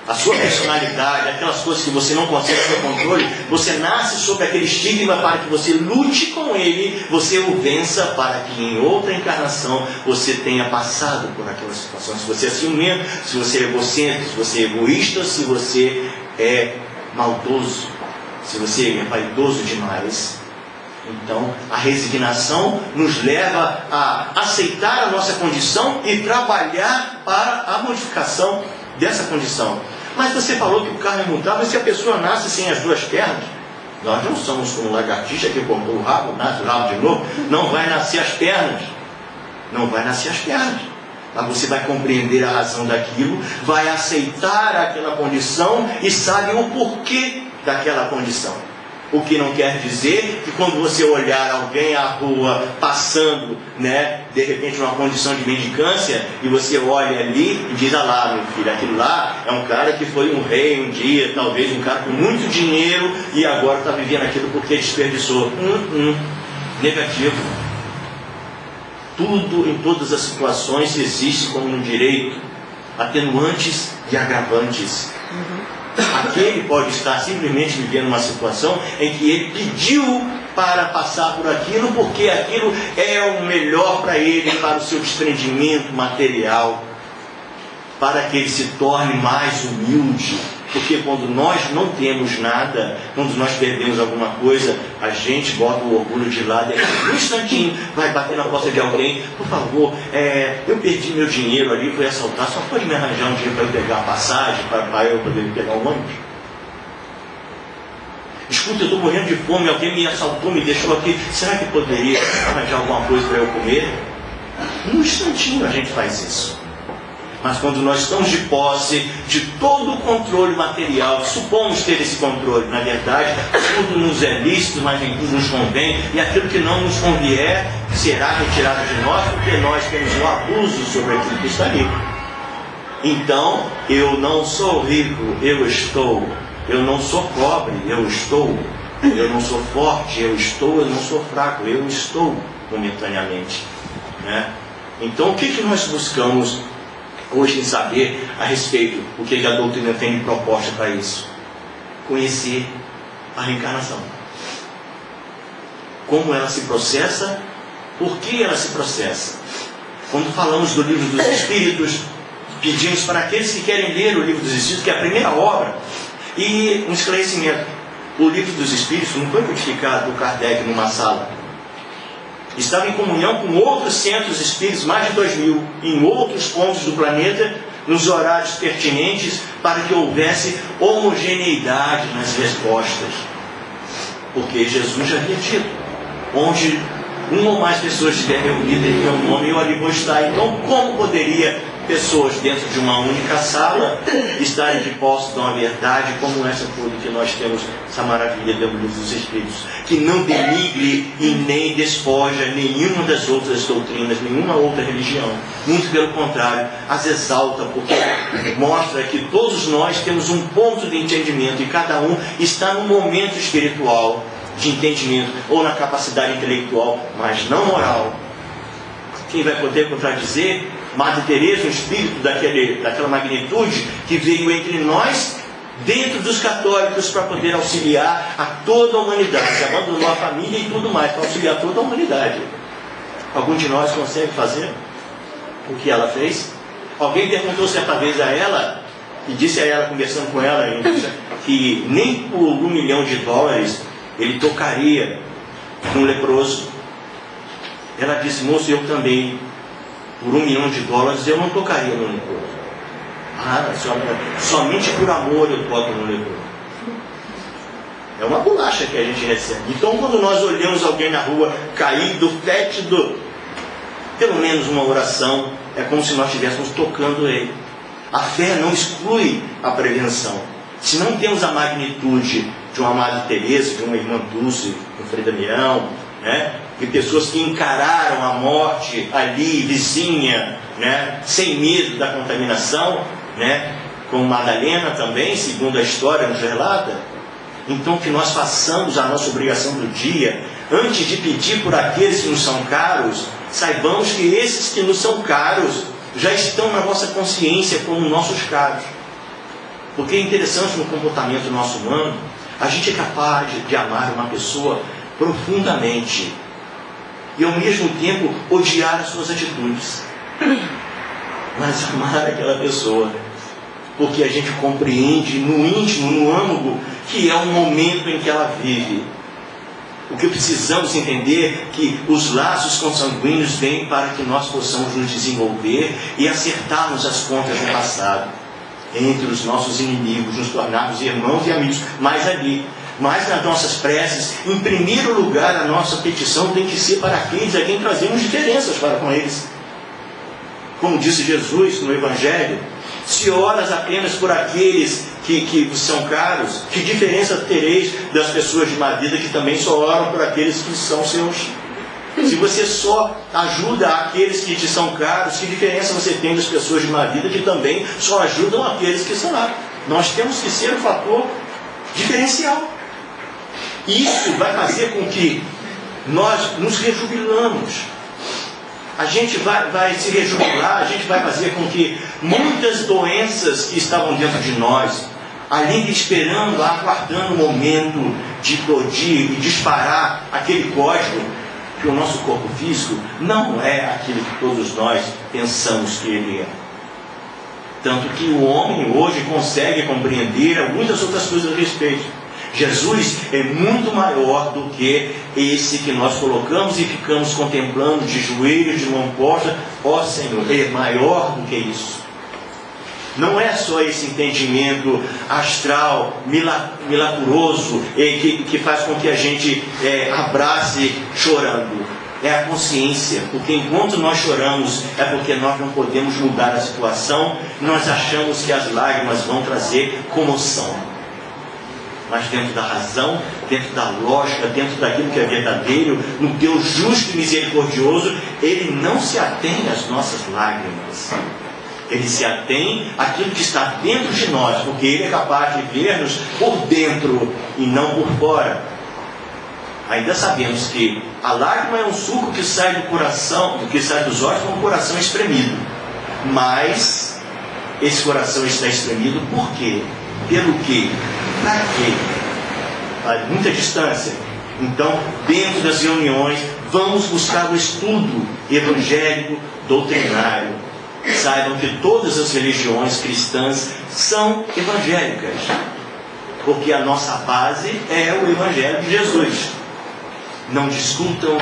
A sua personalidade, aquelas coisas que você não consegue ter controle, você nasce sob aquele estigma para que você lute com ele, você o vença para que em outra encarnação você tenha passado por aquela situação. Se você é ciumento, se você é egocêntrico, se você é egoísta, se você é maldoso, se você é vaidoso demais. Então, a resignação nos leva a aceitar a nossa condição e trabalhar para a modificação dessa condição. Mas você falou que o karma é mutável, se a pessoa nasce sem as duas pernas, nós não somos como lagartixa que cortou o rabo, nasce o rabo de novo, não vai nascer as pernas. Não vai nascer as pernas. Mas você vai compreender a razão daquilo, vai aceitar aquela condição e sabe o porquê daquela condição. O que não quer dizer que quando você olhar alguém à rua passando, né, de repente numa condição de mendicância, e você olha ali e diz: ah lá, meu filho, aquilo lá é um cara que foi um rei um dia, talvez um cara com muito dinheiro e agora está vivendo aquilo porque desperdiçou. Negativo. Tudo, em todas as situações, existe como no direito atenuantes e agravantes. Aquele pode estar simplesmente vivendo uma situação em que ele pediu para passar por aquilo, porque aquilo é o melhor para ele, para o seu desprendimento material, para que ele se torne mais humilde. Porque quando nós não temos nada, quando nós perdemos alguma coisa, a gente bota o orgulho de lado e um instantinho vai bater na porta de alguém: por favor, eu perdi meu dinheiro ali, fui assaltar, só pode me arranjar um dinheiro para eu pegar a passagem, para eu poder pegar o ônibus? Escuta, eu estou morrendo de fome, alguém me assaltou, me deixou aqui, será que poderia arranjar alguma coisa para eu comer? Num instantinho a gente faz isso. Mas quando nós estamos de posse de todo o controle material, supomos ter esse controle, na verdade, tudo nos é lícito, mas nem tudo nos convém, e aquilo que não nos convier será retirado de nós, porque nós temos um abuso sobre aquilo que está ali. Então, eu não sou rico, eu estou. Eu não sou pobre, eu estou. Eu não sou forte, eu estou. Eu não sou fraco, eu estou momentaneamente, né? Então, o que nós buscamos hoje em saber a respeito do que a doutrina tem de proposta para isso? Conhecer a reencarnação. Como ela se processa, por que ela se processa. Quando falamos do livro dos Espíritos, pedimos para aqueles que querem ler o livro dos Espíritos, que é a primeira obra, e um esclarecimento: o livro dos Espíritos não foi codificado por Kardec numa sala. Estava em comunhão com outros centros espíritos, mais de 2000, em outros pontos do planeta, nos horários pertinentes, para que houvesse homogeneidade nas respostas. Porque Jesus já havia dito: onde uma ou mais pessoas estiverem reunidas em meu nome, eu ali vou estar. Então, como poderia pessoas dentro de uma única sala estarem de posse de uma verdade como essa toda que nós temos, essa maravilha do livro dos Espíritos, que não denigre e nem despoja nenhuma das outras doutrinas, nenhuma outra religião, muito pelo contrário, as exalta, porque mostra que todos nós temos um ponto de entendimento e cada um está num momento espiritual de entendimento ou na capacidade intelectual, mas não moral. Quem vai poder contradizer Madre Teresa, um espírito daquela magnitude, que veio entre nós, dentro dos católicos, para poder auxiliar a toda a humanidade, abandonou a família e tudo mais, para auxiliar toda a humanidade. Algum de nós consegue fazer o que ela fez? Alguém perguntou certa vez a ela, e disse a ela, conversando com ela, que nem por $1 milhão ele tocaria num leproso. Ela disse: moço, eu também, por $1 milhão eu não tocaria no leproso. Ah, somente por amor eu toco no leproso. É uma bolacha que a gente recebe. Então, quando nós olhamos alguém na rua caído, fétido, pelo menos uma oração, é como se nós estivéssemos tocando ele. A fé não exclui a prevenção. Se não temos a magnitude de uma Madre Teresa, de uma Irmã Dulce, de um Frei Damião, né? De pessoas que encararam a morte ali, vizinha, né? Sem medo da contaminação, né? Como Madalena também, segundo a história nos relata. Então, que nós façamos a nossa obrigação do dia, antes de pedir por aqueles que nos são caros, saibamos que esses que nos são caros já estão na nossa consciência como nossos caros. Porque é interessante no comportamento nosso humano, a gente é capaz de amar uma pessoa profundamente e ao mesmo tempo odiar as suas atitudes, mas amar aquela pessoa, porque a gente compreende no íntimo, no âmago, que é o momento em que ela vive. O que precisamos entender é que os laços consanguíneos vêm para que nós possamos nos desenvolver e acertarmos as contas no passado, entre os nossos inimigos, nos tornarmos irmãos e amigos, mas nas nossas preces, em primeiro lugar, a nossa petição tem que ser para aqueles a quem trazemos diferenças para com eles. Como disse Jesus no Evangelho: se oras apenas por aqueles que são caros, que diferença tereis das pessoas de má vida que também só oram por aqueles que são seus? Se você só ajuda aqueles que te são caros, que diferença você tem das pessoas de má vida que também só ajudam aqueles que são lá? Nós temos que ser um fator diferencial. Isso vai fazer com que nós nos rejubilamos. A gente vai se rejubilar, a gente vai fazer com que muitas doenças que estavam dentro de nós, ali esperando, aguardando o momento de explodir e disparar aquele código, que o nosso corpo físico não é aquilo que todos nós pensamos que ele é. Tanto que o homem hoje consegue compreender muitas outras coisas a respeito. Jesus é muito maior do que esse que nós colocamos e ficamos contemplando de joelhos, de mão posta. Ó Senhor, é maior do que isso. Não é só esse entendimento astral, milagroso, que faz com que a gente abrace chorando. é a consciência, porque enquanto nós choramos é porque nós não podemos mudar a situação, nós achamos que as lágrimas vão trazer comoção. Mas dentro da razão, dentro da lógica, dentro daquilo que é verdadeiro, no Deus justo e misericordioso, Ele não se atém às nossas lágrimas. Ele se atém àquilo que está dentro de nós, porque Ele é capaz de ver-nos por dentro e não por fora. Ainda sabemos que a lágrima é um suco que sai do coração, que sai dos olhos com o coração espremido. Mas esse coração está espremido por quê? Pelo quê? Para quê? A muita distância. Então, dentro das reuniões, vamos buscar o estudo evangélico doutrinário. Saibam que todas as religiões cristãs são evangélicas, porque a nossa base é o Evangelho de Jesus. Não discutam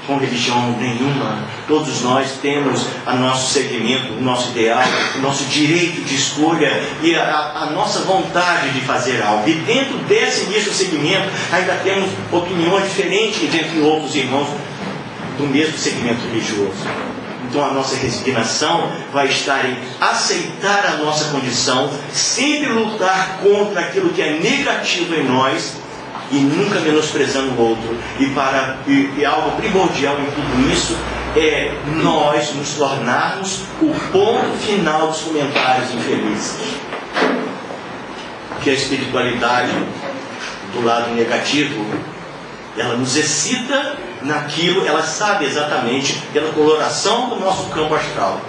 com religião nenhuma. Todos nós temos o nosso segmento, o nosso ideal, o nosso direito de escolha e a nossa vontade de fazer algo. E dentro desse mesmo segmento ainda temos opiniões diferentes entre outros irmãos do mesmo segmento religioso. Então a nossa resignação vai estar em aceitar a nossa condição, sempre lutar contra aquilo que é negativo em nós, e nunca menosprezando o outro. E algo primordial em tudo isso é nós nos tornarmos o ponto final dos comentários infelizes. Porque a espiritualidade do lado negativo, ela nos excita naquilo, ela sabe exatamente pela coloração do nosso campo astral,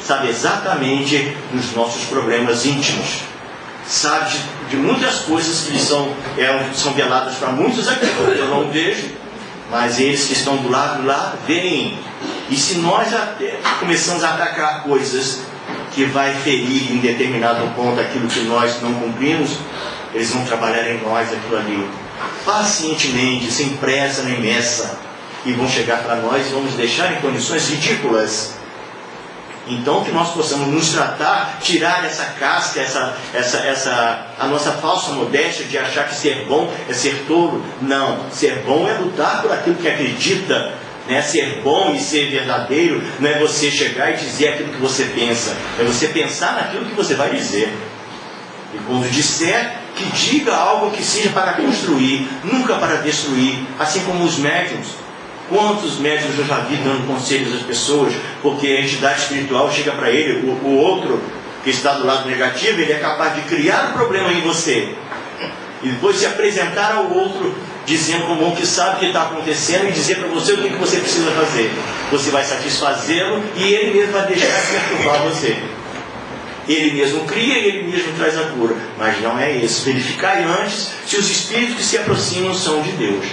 sabe exatamente dos nossos problemas íntimos, sabe de muitas coisas que são veladas para muitos aqui, eu não vejo, mas eles que estão do lado lá veem. E se nós começamos a atacar coisas que vai ferir em determinado ponto aquilo que nós não cumprimos, eles vão trabalhar em nós aquilo ali pacientemente, sem pressa nem messa, e vão chegar para nós e vão nos deixar em condições ridículas. Então que nós possamos nos tratar, tirar essa casca, a nossa falsa modéstia de achar que ser bom é ser tolo. Não, ser bom é lutar por aquilo que acredita, né? Ser bom e ser verdadeiro não é você chegar e dizer aquilo que você pensa, é você pensar naquilo que você vai dizer. E quando disser, que diga algo que seja para construir, nunca para destruir, assim como os médiuns. Quantos médiuns eu já vi dando conselhos às pessoas, porque a entidade espiritual chega para ele, o outro que está do lado negativo, ele é capaz de criar um problema em você e depois se apresentar ao outro dizendo como um que sabe o que está acontecendo e dizer para você o que você precisa fazer. Você vai satisfazê-lo e ele mesmo vai deixar de perturbar você. Ele mesmo cria e ele mesmo traz a cura, mas não é isso. Verificai antes se os espíritos que se aproximam são de Deus.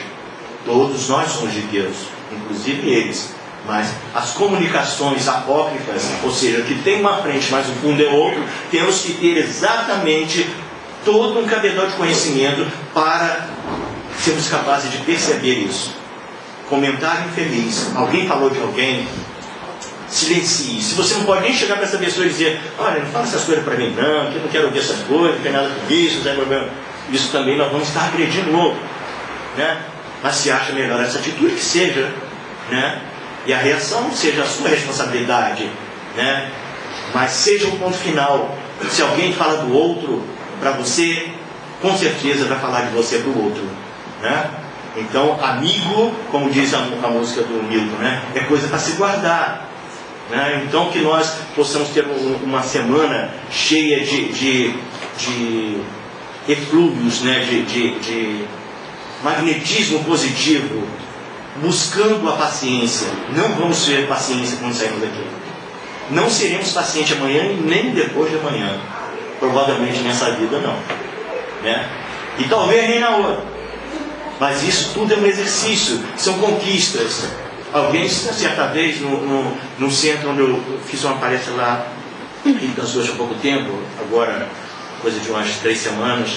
Todos nós somos de Deus, inclusive eles. Mas as comunicações apócrifas, ou seja, que tem uma frente, mas o fundo é outro, temos que ter exatamente todo um cabedal de conhecimento para sermos capazes de perceber isso. Comentário infeliz. Alguém falou de alguém, silencie. Se você não pode nem chegar para essa pessoa e dizer: olha, não fala essas coisas para mim não, que eu não quero ouvir essas coisas, não tem nada com isso, não tem problema. Isso também nós vamos estar agredindo o outro, né? Mas se acha melhor essa atitude, que seja, né? E a reação seja a sua responsabilidade, né? Mas seja o ponto final. Se alguém fala do outro para você, com certeza vai falar de você para o outro, né? Então, amigo, como diz a música do Milton, né? É coisa para se guardar, né? Então que nós possamos ter uma semana cheia de eflúvios, né? de magnetismo positivo, buscando a paciência. Não vamos ter paciência quando sairmos daqui. Não seremos pacientes amanhã e nem depois de amanhã. Provavelmente nessa vida não, né? E talvez nem na outra. Mas isso tudo é um exercício, são conquistas. Alguém, certa vez, no centro onde eu fiz uma palestra lá, em Canções há pouco tempo, agora coisa de umas 3 semanas,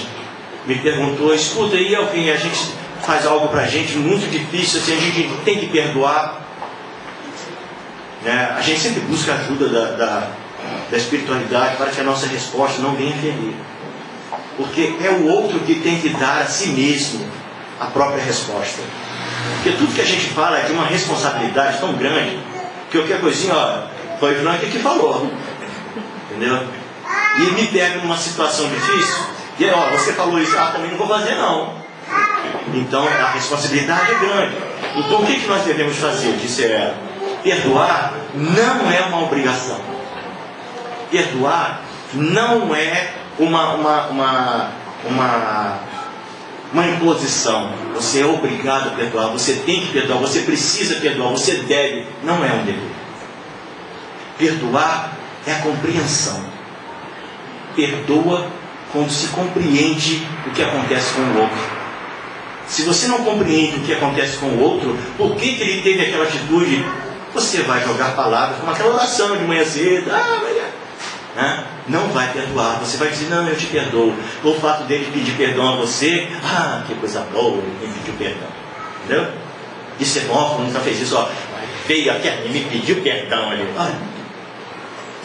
me perguntou: escuta, e alguém, a gente faz algo pra gente muito difícil, assim, a gente tem que perdoar, né? A gente sempre busca a ajuda da espiritualidade para que a nossa resposta não venha ferir, porque é o outro que tem que dar a si mesmo a própria resposta. Porque tudo que a gente fala é de uma responsabilidade tão grande que qualquer coisinha, ó, foi o Frank que falou. Entendeu? E me pega numa situação difícil, e aí, ó, você falou isso, também não vou fazer não. Então a responsabilidade é grande. Então o que nós devemos fazer? Disse ela. Perdoar não é uma obrigação. Perdoar não é uma imposição. Você é obrigado a perdoar, você tem que perdoar, você precisa perdoar, você deve. Não é um dever. Perdoar é a compreensão. Perdoa quando se compreende o que acontece com o outro. Se você não compreende o que acontece com o outro, por que ele teve aquela atitude, você vai jogar palavras como aquela oração de manhã cedo. Não vai perdoar. Você vai dizer, não, eu te perdoo. O fato dele pedir perdão a você, que coisa boa, ele pediu perdão. Entendeu? Isso é bom, quando nunca fez isso, veio aqui a mim, me pediu perdão ali.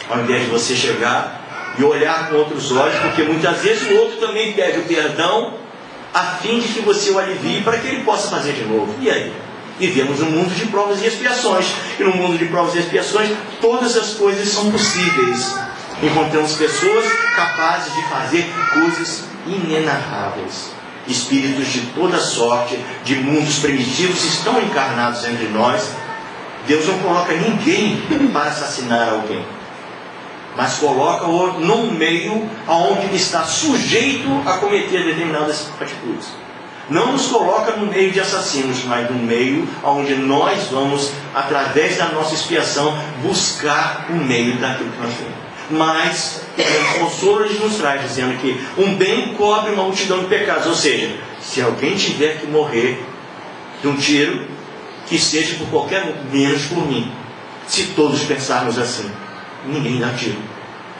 Ao invés de você chegar e olhar com outros olhos, porque muitas vezes o outro também pede o perdão a fim de que você o alivie para que ele possa fazer de novo. E aí? Vivemos num mundo de provas e expiações. E no mundo de provas e expiações, todas as coisas são possíveis. Encontramos pessoas capazes de fazer coisas inenarráveis. Espíritos de toda sorte, de mundos primitivos, estão encarnados entre nós. Deus não coloca ninguém para assassinar alguém, mas coloca-o num meio onde ele está sujeito a cometer determinadas atitudes. Não nos coloca no meio de assassinos, mas no meio onde nós vamos, através da nossa expiação, buscar o meio daquilo que nós temos. Mas o consolo ele nos traz, dizendo que um bem cobre uma multidão de pecados. Ou seja, se alguém tiver que morrer de um tiro, que seja por qualquer menos por mim. Se todos pensarmos assim, ninguém dá tiro.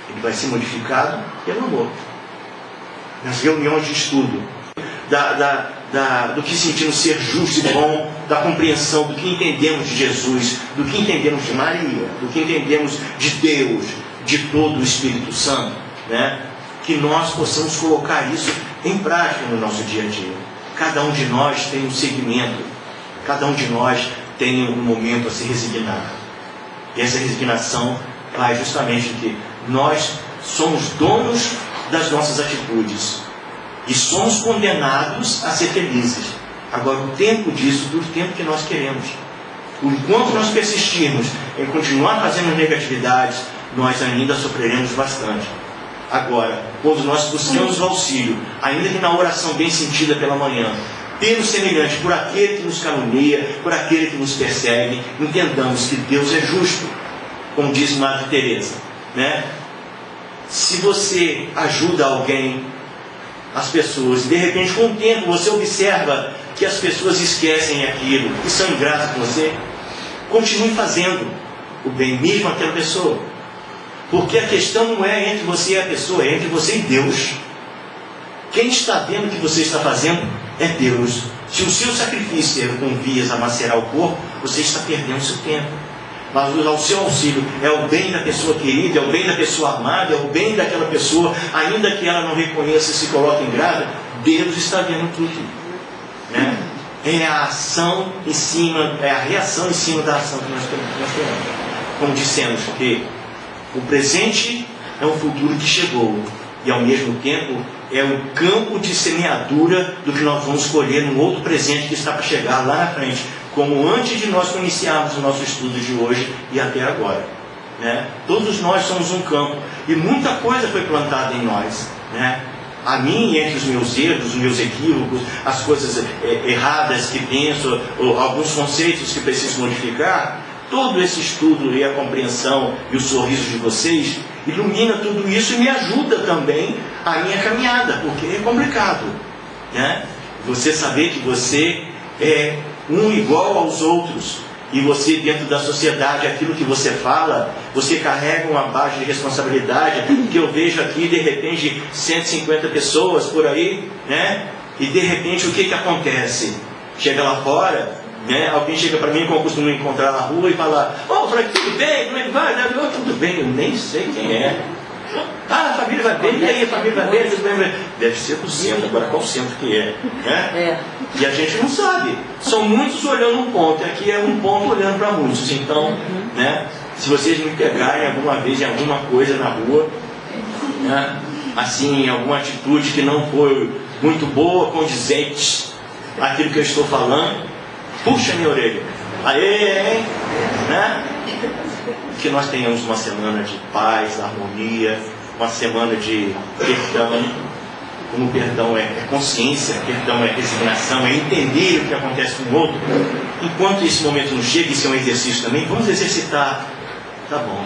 Ele vai ser modificado pelo amor. Nas reuniões de estudo, do que sentimos ser justo e bom, da compreensão do que entendemos de Jesus, do que entendemos de Maria, do que entendemos de Deus, de todo o Espírito Santo, né? Que nós possamos colocar isso em prática no nosso dia a dia. Cada um de nós tem um segmento, cada um de nós tem um momento a se resignar. E essa resignação vai justamente que nós somos donos das nossas atitudes e somos condenados a ser felizes. Agora, o tempo disso dura o tempo que nós queremos. Enquanto nós persistirmos em continuar fazendo negatividades, nós ainda sofreremos bastante. Agora, quando nós buscamos o auxílio, ainda que na oração bem sentida pela manhã, pelo semelhante, por aquele que nos calunia, por aquele que nos persegue, entendamos que Deus é justo, como diz Madre Teresa, né? Se você ajuda alguém, as pessoas, de repente com o tempo você observa que as pessoas esquecem aquilo e são ingratas com você, continue fazendo o bem mesmo àquela pessoa, porque a questão não é entre você e a pessoa, é entre você e Deus. Quem está vendo o que você está fazendo é Deus. Se o seu sacrifício é com vias a macerar o corpo, você está perdendo o seu tempo. Mas o seu auxílio é o bem da pessoa querida, é o bem da pessoa amada, é o bem daquela pessoa, ainda que ela não reconheça e se coloque em grave, Deus está vendo tudo, né? É a ação em cima, é a reação em cima da ação que nós temos. Como dissemos, que o presente é um futuro que chegou, e ao mesmo tempo é o campo de semeadura do que nós vamos colher num outro presente que está para chegar lá na frente, como antes de nós iniciarmos o nosso estudo de hoje e até agora, né? Todos nós somos um campo e muita coisa foi plantada em nós, né? A mim, entre os meus erros, os meus equívocos, as coisas erradas que penso, ou alguns conceitos que preciso modificar, todo esse estudo e a compreensão e o sorriso de vocês ilumina tudo isso e me ajuda também a minha caminhada, porque é complicado, né? Você saber que você é um igual aos outros, e você dentro da sociedade, aquilo que você fala, você carrega uma base de responsabilidade, que eu vejo aqui de repente 150 pessoas por aí, né? E de repente o que acontece? Chega lá fora, né? Alguém chega para mim, como eu costumo encontrar na rua, e fala: "Ô, Frank, tudo bem? Como é que vai?" Tudo bem, eu nem sei quem é. Ah, a família vai bem, e aí a família vai bem, deve ser do centro, agora qual centro que é? Né? E a gente não sabe. São muitos olhando um ponto, e aqui é um ponto olhando para muitos. Então, né, se vocês me pegarem alguma vez em alguma coisa na rua, né, assim, alguma atitude que não foi muito boa, condizente aquilo que eu estou falando, puxa minha orelha. Aê, hein? Né? Que nós tenhamos uma semana de paz, harmonia, uma semana de perdão. Como perdão é consciência, perdão é resignação, é entender o que acontece com o outro. Enquanto esse momento não chega, isso é um exercício também, vamos exercitar. Tá bom.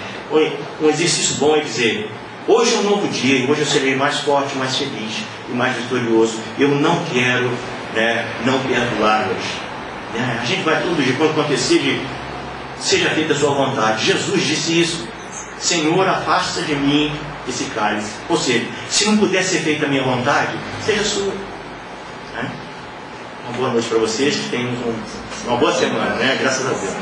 Um exercício bom é dizer, hoje é um novo dia, e hoje eu serei mais forte, mais feliz e mais vitorioso. Eu não quero, né, não perdoar hoje. A gente vai todo dia, quando acontecer, seja feita a sua vontade. Jesus disse isso. Senhor, afasta de mim esse cálice. Ou seja, se não puder ser feita a minha vontade, seja a sua. Uma boa noite para vocês, que tenham uma boa semana, né? Graças a Deus.